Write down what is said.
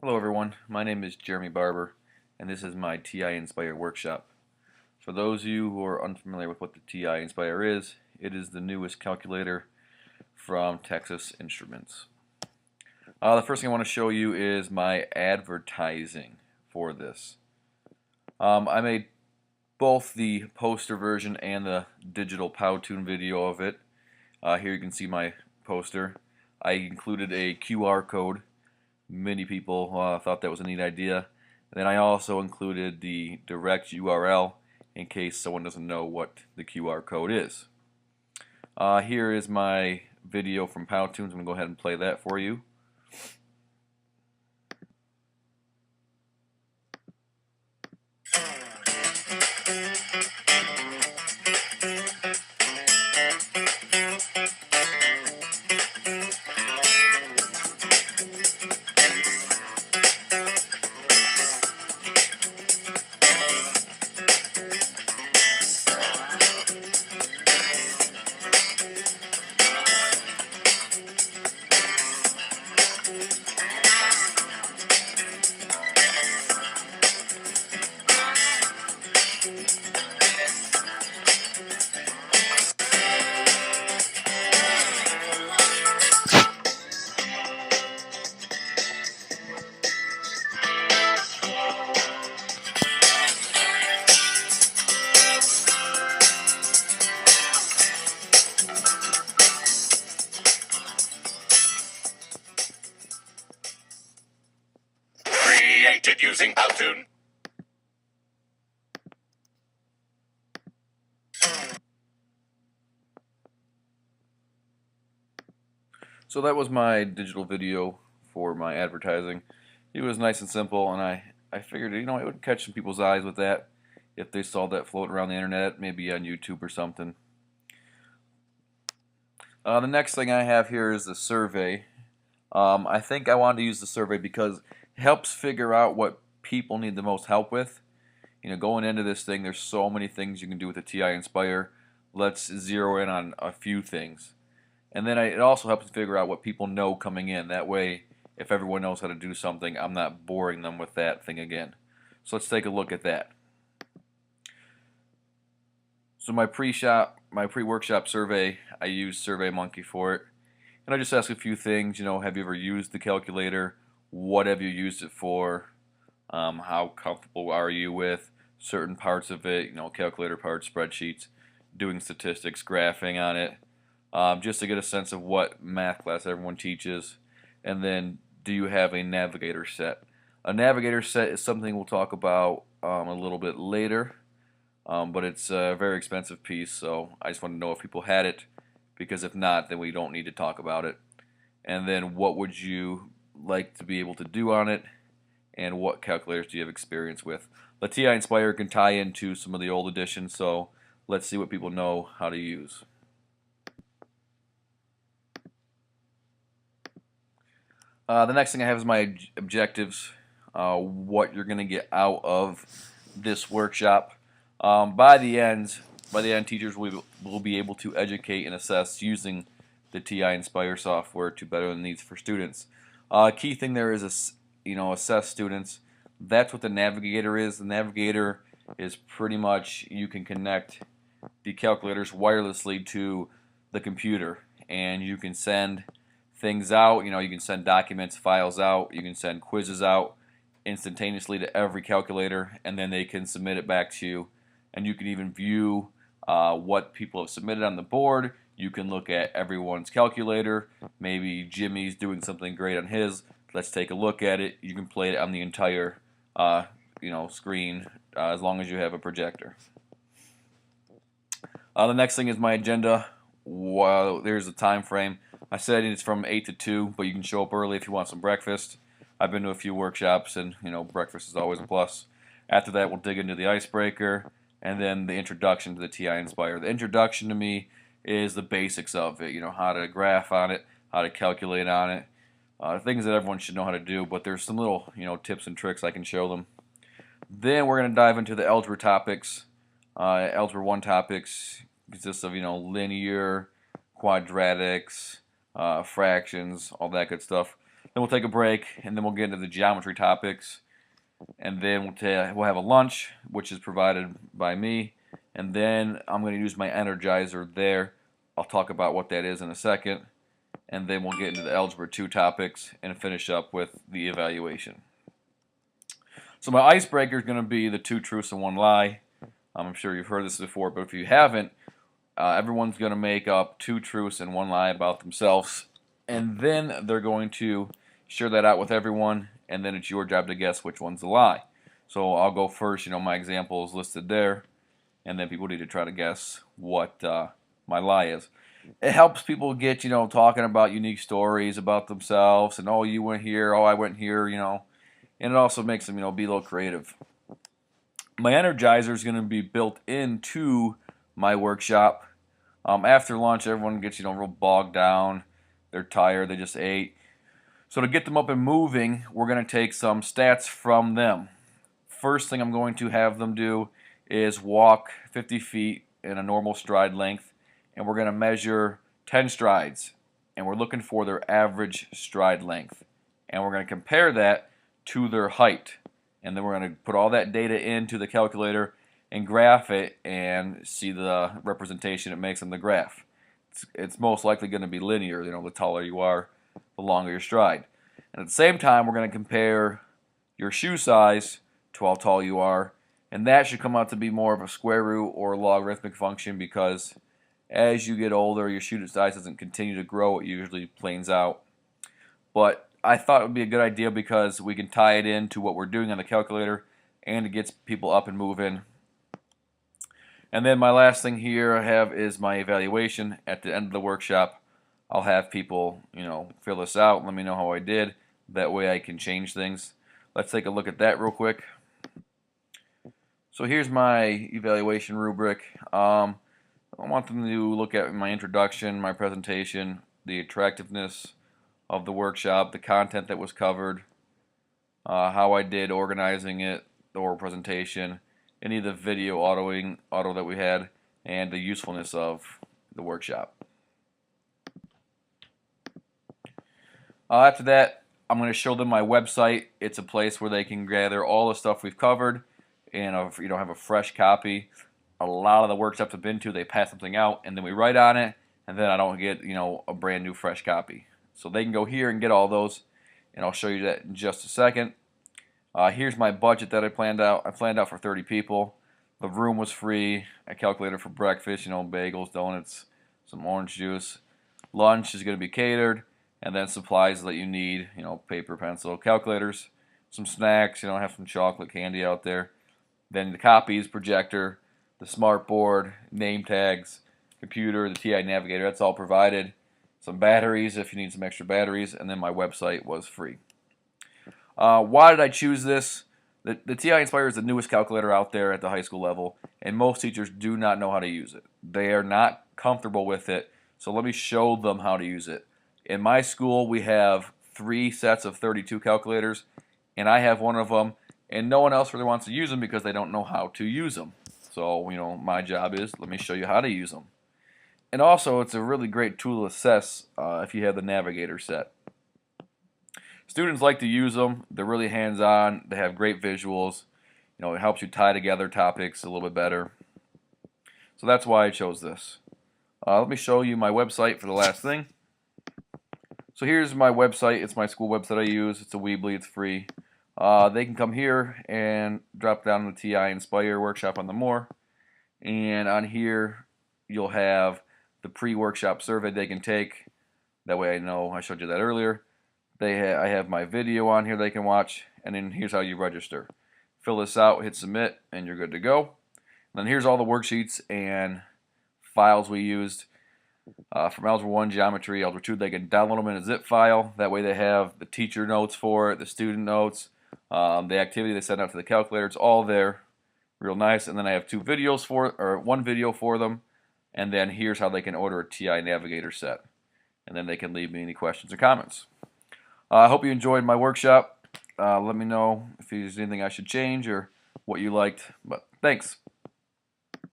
Hello everyone, my name is Jeremy Barber and this is my TI Nspire workshop. For those of you who are unfamiliar with what the TI Nspire is, it is the newest calculator from Texas Instruments. The first thing I want to show you is my advertising for this. I made both the poster version and the digital Powtoon video of it. Here you can see my poster. I included a QR code. Many people thought that was a neat idea. And then I also included the direct URL in case someone doesn't know what the QR code is. Here is my video from Powtoon. I'm going to go ahead and play that for you. Created using Powtoon. So that was my digital video for my advertising. It was nice and simple, and I figured, it would catch some people's eyes with that if they saw that floating around the internet, maybe on YouTube or something. The next thing I have here is the survey. I think I wanted to use the survey because it helps figure out what people need the most help with. Going into this thing, there's so many things you can do with the TI Nspire. Let's zero in on a few things. And then it also helps figure out what people know coming in. That way, if everyone knows how to do something, I'm not boring them with that thing again. So let's take a look at that. So my pre-workshop survey, I used SurveyMonkey for it. And I just ask a few things, have you ever used the calculator? What have you used it for? How comfortable are you with certain parts of it, calculator parts, spreadsheets, doing statistics, graphing on it, just to get a sense of what math class everyone teaches. And then, do you have a navigator set? A navigator set is something we'll talk about a little bit later, but it's a very expensive piece, so I just want to know if people had it, because if not, then we don't need to talk about it. And then, what would you like to be able to do on it, and what calculators do you have experience with? The TI Nspire can tie into some of the old editions, so let's see what people know how to use. The next thing I have is my objectives, what you're going to get out of this workshop. By the end, teachers will be able to educate and assess using the TI Nspire software to better the needs for students. Key thing there is, assess students. That's what the navigator is. The navigator is pretty much, you can connect the calculators wirelessly to the computer, and you can send things out. You can send documents, files out. You can send quizzes out instantaneously to every calculator, and then they can submit it back to you. And you can even view what people have submitted on the board. You can look at everyone's calculator. Maybe Jimmy's doing something great on his. Let's take a look at it. You can play it on the entire screen as long as you have a projector. The next thing is my agenda. There's a time frame. I said it's from 8 to 2, but you can show up early if you want some breakfast. I've been to a few workshops, and breakfast is always a plus. After that, we'll dig into the icebreaker, and then the introduction to the TI Nspire. The introduction to me is the basics of it. How to graph on it, how to calculate on it, things that everyone should know how to do. But there's some little tips and tricks I can show them. Then we're going to dive into the algebra topics. Algebra 1 topics consists of linear, quadratics, fractions, all that good stuff. Then we'll take a break, and then we'll get into the geometry topics. And then we'll have a lunch, which is provided by me. And then I'm going to use my Energizer there. I'll talk about what that is in a second. And then we'll get into the Algebra 2 topics and finish up with the evaluation. So my icebreaker is going to be the 2 truths and 1 lie. I'm sure you've heard this before, but if you haven't, everyone's going to make up 2 truths and 1 lie about themselves. And then they're going to share that out with everyone, and then it's your job to guess which one's a lie. So I'll go first. My example is listed there, and then people need to try to guess what my lie is. It helps people get, talking about unique stories about themselves, and oh, you went here, oh, I went here, and it also makes them, be a little creative. My Energizer is going to be built into my workshop. After lunch, everyone gets, real bogged down. They're tired. They just ate. So to get them up and moving, we're going to take some stats from them. First thing I'm going to have them do is walk 50 feet in a normal stride length, and we're going to measure 10 strides, and we're looking for their average stride length. And we're going to compare that to their height. And then we're going to put all that data into the calculator and graph it and see the representation it makes in the graph. It's most likely going to be linear. The taller you are, the longer your stride. And at the same time, we're going to compare your shoe size to how tall you are, and that should come out to be more of a square root or logarithmic function, because as you get older, your shoe size doesn't continue to grow. It usually planes out. But I thought it would be a good idea because we can tie it into what we're doing on the calculator, and it gets people up and moving. And then my last thing here I have is my evaluation. At the end of the workshop, I'll have people, fill this out, let me know how I did. That way I can change things. Let's take a look at that real quick. So here's my evaluation rubric. I want them to look at my introduction, my presentation, the attractiveness of the workshop, the content that was covered, how I did organizing it, the oral presentation, any of the video auto that we had, and the usefulness of the workshop. After that, I'm going to show them my website. It's a place where they can gather all the stuff we've covered and have a fresh copy. A lot of the workshops I've been to, they pass something out and then we write on it, and then I don't get a brand new fresh copy. So they can go here and get all those, and I'll show you that in just a second. Here's my budget that I planned out. I planned out for 30 people. The room was free. I calculated for breakfast, bagels, donuts, some orange juice. Lunch is going to be catered, and then supplies that you need, paper, pencil, calculators, some snacks, have some chocolate candy out there. Then the copies, projector, the smart board, name tags, computer, the TI Navigator, that's all provided. Some batteries if you need some extra batteries, and then my website was free. Why did I choose this? The TI Nspire is the newest calculator out there at the high school level, and most teachers do not know how to use it. They are not comfortable with it, so let me show them how to use it. In my school, we have 3 sets of 32 calculators, and I have one of them, and no one else really wants to use them because they don't know how to use them. So, my job is, let me show you how to use them. And also, it's a really great tool to assess if you have the Navigator set. Students like to use them. They're really hands-on. They have great visuals. It helps you tie together topics a little bit better. So that's why I chose this. Let me show you my website for the last thing. So here's my website. It's my school website I use. It's a Weebly. It's free. They can come here and drop down the TI Nspire workshop on the more. And on here, you'll have the pre-workshop survey they can take. That way I know I showed you that earlier. I have my video on here they can watch. And then here's how you register. Fill this out, hit submit, and you're good to go. And then here's all the worksheets and files we used. From Algebra 1, Geometry, Algebra 2, they can download them in a zip file. That way they have the teacher notes for it, the student notes, the activity they send out to the calculator. It's all there. Real nice. And then I have 2 videos one video for them. And then here's how they can order a TI Navigator set. And then they can leave me any questions or comments. I hope you enjoyed my workshop. Let me know if there's anything I should change or what you liked. But thanks.